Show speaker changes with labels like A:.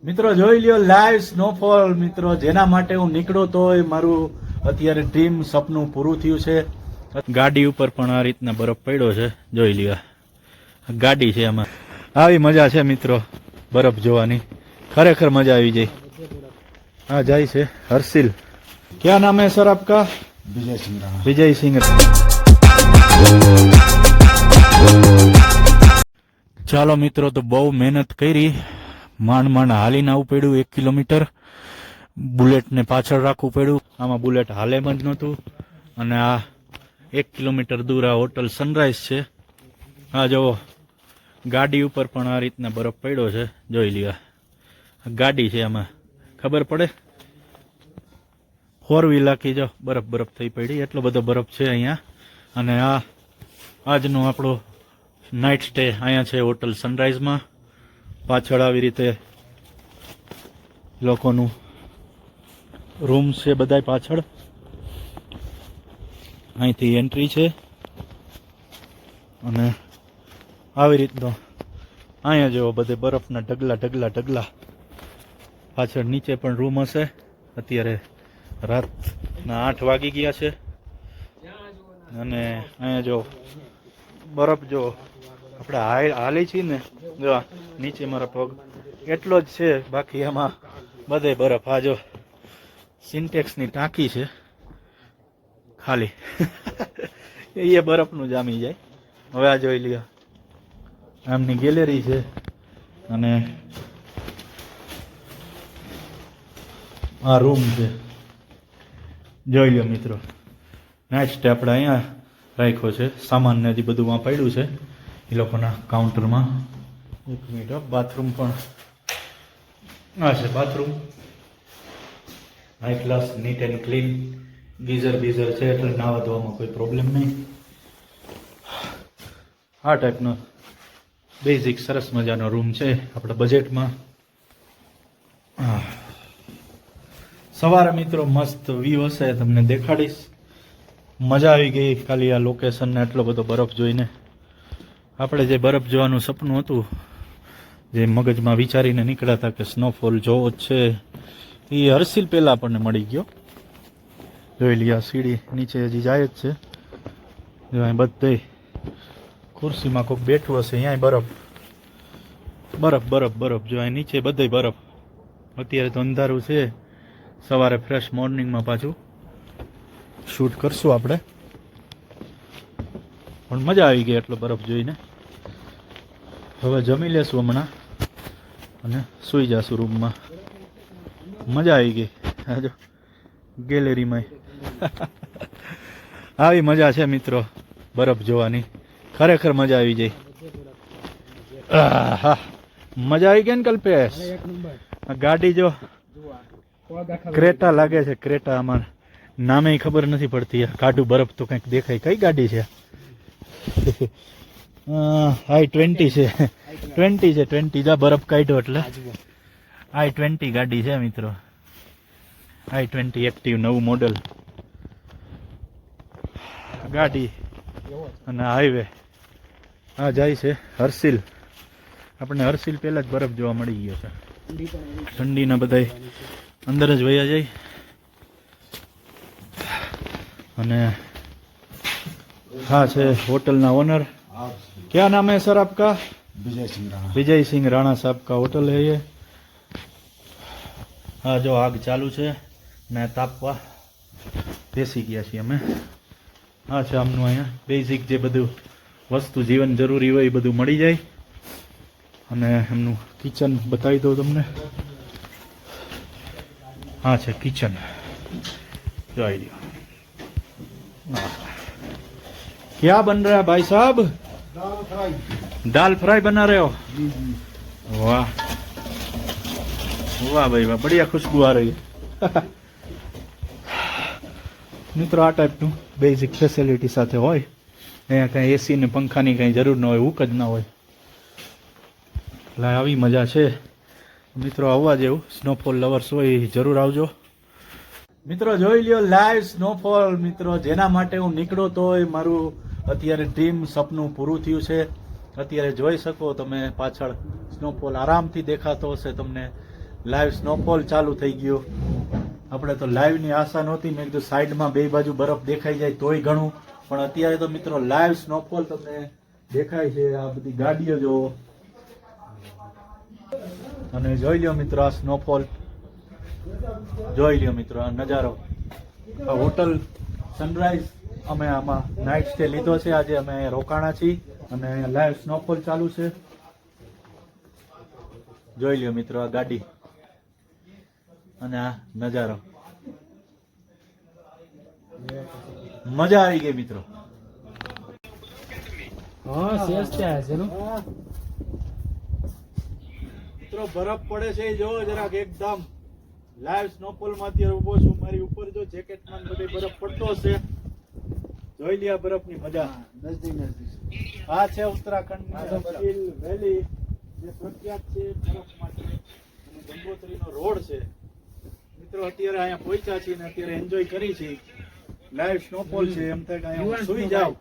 A: મિત્રો જોઈ લ્યો લાઈવ સ્નોફોલ. મિત્રો જેના માટે હું નીકળ્યો તો એ મારું અત્યારે ડ્રીમ સપનું પૂરું થયું છે. ગાડી ઉપર પણ આ રીતના બરફ પડ્યો છે, જોઈ લ્યો. ગાડી છે એમાં. આવી મજા છે મિત્રો બરફ જોવાની, ખરેખર મજા આવી જાય. હા જાય છે હર્ષિલ. ક્યાં નામ હે સર આપકા? વિજય સિંહ. ચાલો મિત્રો, તો બહુ મહેનત કરી, માંડ માંડ હાલીને આવવું પડ્યું 1 કિલોમીટર. બુલેટને પાછળ રાખવું પડ્યું. આમાં બુલેટ હાલે જ નહોતું. અને આ 1 કિલોમીટર દૂર આ હોટલ સનરાઈઝ છે. આ જુઓ, ગાડી ઉપર પણ આ રીતના બરફ પડ્યો છે, જોઈ લ્યો. ગાડી છે એમાં, ખબર પડે? 4 વ્હીલ આખી જો બરફ થઈ પડી, એટલો બધો બરફ છે અહીંયા. અને આ આજનો આપણો નાઇટ સ્ટે અહીંયા છે હોટલ સનરાઈઝમાં. પાછળ આવી રીતે લોકોનું રૂમ છે બધાય પાછળ. અહીંથી એન્ટ્રી છે અને આવી રીતનો અહીંયા જેવો બધે બરફના ઢગલા. પાછળ નીચે પણ રૂમ હશે. અત્યારે રાતના 8 વાગી ગયા છે અને અહીંયા જો બરફ જો આપણે હાલી છીએ ને, જો નીચે મારા પગ એટલો જ છે, બાકી એમાં બધે બરફ. આ જો સિન્ટેક્સની ટાંકી છે ખાલી એ બરફનું જામી જાય. હવે આ જોઈ લ્યો, આમની ગેલેરી છે અને આ રૂમ છે, જોઈ લ્યો મિત્રો. નાઇટ સ્ટે આપણે અહીંયા રાખ્યો છે. સામાનને હજી બધું વાં પડ્યું છે એ લોકોના કાઉન્ટરમાં. 1 મિનિટ. બાથરૂમ પણ આ છે bathroom, high class, neat and clean. Geyser છે એટલે નાવા ધોવામાં કોઈ પ્રોબ્લેમ નહીં. આ ટાઈપનો બેઝિક સરસ મજાનો રૂમ છે આપણા બજેટમાં. સવારે મિત્રો મસ્ત વ્યૂ હશે, તમને દેખાડીશ. મજા આવી ગઈ ખાલી આ લોકેશનને એટલો બધો બરફ જોઈને. આપણે જે બરફ જોવાનું સપનું હતું, જે મગજમાં વિચારીને નીકળ્યા હતા કે સ્નોફોલ જોવો જ છે, એ હર્ષિલ પહેલાં આપણને મળી ગયો. જોઈ લઈએ, સીડી નીચે હજી જાય જ છે. જો અહીં બધે ખુરશીમાં કોઈક બેઠું હશે, અહીંયા બરફ. જો અહીં નીચે બધે બરફ. અત્યારે તો અંધારું છે, સવારે ફ્રેશ મોર્નિંગમાં પાછું શૂટ કરશું આપણે. પણ મજા આવી ગઈ એટલો બરફ જોઈને. હવે જમી લેશું હમણાં અને સૂઈ જશું રૂમમાં. મજા આવી ગઈ. જો ગેલેરીમાં આવી મજા છે મિત્રો બરફ જોવાની, ખરેખર મજા આવી જાય. હા, મજા આવી ગઈ ને કલ્પેશ? ગાડી જો ક્રેટા લાગે છે, ક્રેટા. આમાં નામે ખબર નથી પડતી. કાઢું બરફ તો કંઈક દેખાય. કઈ ગાડી છે? i20 છે. 20 જા બરફ કાઢ્યો એટલે i20 ગાડી છે મિત્રો. i20 એક્ટિવ નવું મોડેલ ગાડી. અને હાઈવે આ જાય છે હર્ષિલ. આપણને હર્ષિલ પહેલા જ બરફ જોવા મળી ગયો છે. ઠંડીના બધા અંદર જ વયા જાય. અને હા છે હોટલના ઓનર. क्या नाम है सर आपका? विजय सिंह राणा साहब का होटल है ये. हाँ, जो आग चालू છે ને તાપવા બેસી ગયા છીએ અમે. હા છે આમનું અહીંયા બેઝિક જે બધું વસ્તુ જીવન જરૂરી હોય એ બધું મળી જાય. અને એમનું કિચન બતાવી દઉં તમને. હા છે કિચન, જોઈ લો. क्या बन रहा है भाई साहब? दाल फ्राई बना रहे हो? वाह भाई वाह, बढ़िया खुशबू आ रही है. મિત્રો આ ટાઈપનું બેઝિક ફેસિલિટી સાથે હોય. અહીંયા કાંઈ એસી ને પંખાની કાંઈ જરૂર ન હોય, હુક જ ના હોય. એટલે આવી મજા છે મિત્રો. આવવા જેવું. સ્નોફોલ લવર્સ હોય જરૂર આવજો મિત્રો. જોઈ લ્યો લાઈવ સ્નોફોલ. મિત્રો જેના માટે હું નીકળ્યો તો એ મારું અત્યારે ડ્રીમ સપનું પૂરું થયું છે. અત્યારે જોઈ શકો તમે પાછળ સ્નોફોલ આરામથી દેખાતો હશે તમને. લાઈવ સ્નોફોલ ચાલુ થઈ ગયો. આપણે તો લાઈવની આશા નહોતી. મેં કીધું સાઈડમાં બે બાજુ બરફ દેખાઈ જાય તોય ઘણું, પણ અત્યારે તો મિત્રો લાઈવ સ્નોફોલ તમને દેખાય છે. આ બધી ગાડીઓ જો, અને જોઈ લ્યો મિત્રો આ સ્નોફોલ, જોઈ લ્યો મિત્રો આ નજારો. આ હોટલ સનરાઈઝ અમે આમાં નાઇટ સ્ટે લીધો છે. આજે અમે રોકાણા છીએ અને અહીંયા લાઈવ સ્નોફોલ ચાલુ છે. જોઈ લ્યો મિત્રો આ ગાડી અને આ નજારો. મજા આવી ગઈ મિત્રો. મિત્રો બરફ પડે છે જો જરાક એકદમ લાઈવ સ્નોફોલ માં અત્યારે ઉભો છું. મારી ઉપર જો જેકેટમાં બધે બરફ પડતો હશે. જોઈ લે આ બરફની મજા. આ છે ઉત્તરાખંડની ગીર વેલી જે પ્રખ્યાત છે બરફ માટે, અને ગંગોત્રીનો રોડ છે. મિત્રો અત્યારે અહીંયા પહોંચ્યા છીએ ને અત્યારે એન્જોય કરી છે. લાઈવ સ્નોફોલ છે, એમ થાય કે અહીંયા સુઈ જાવ.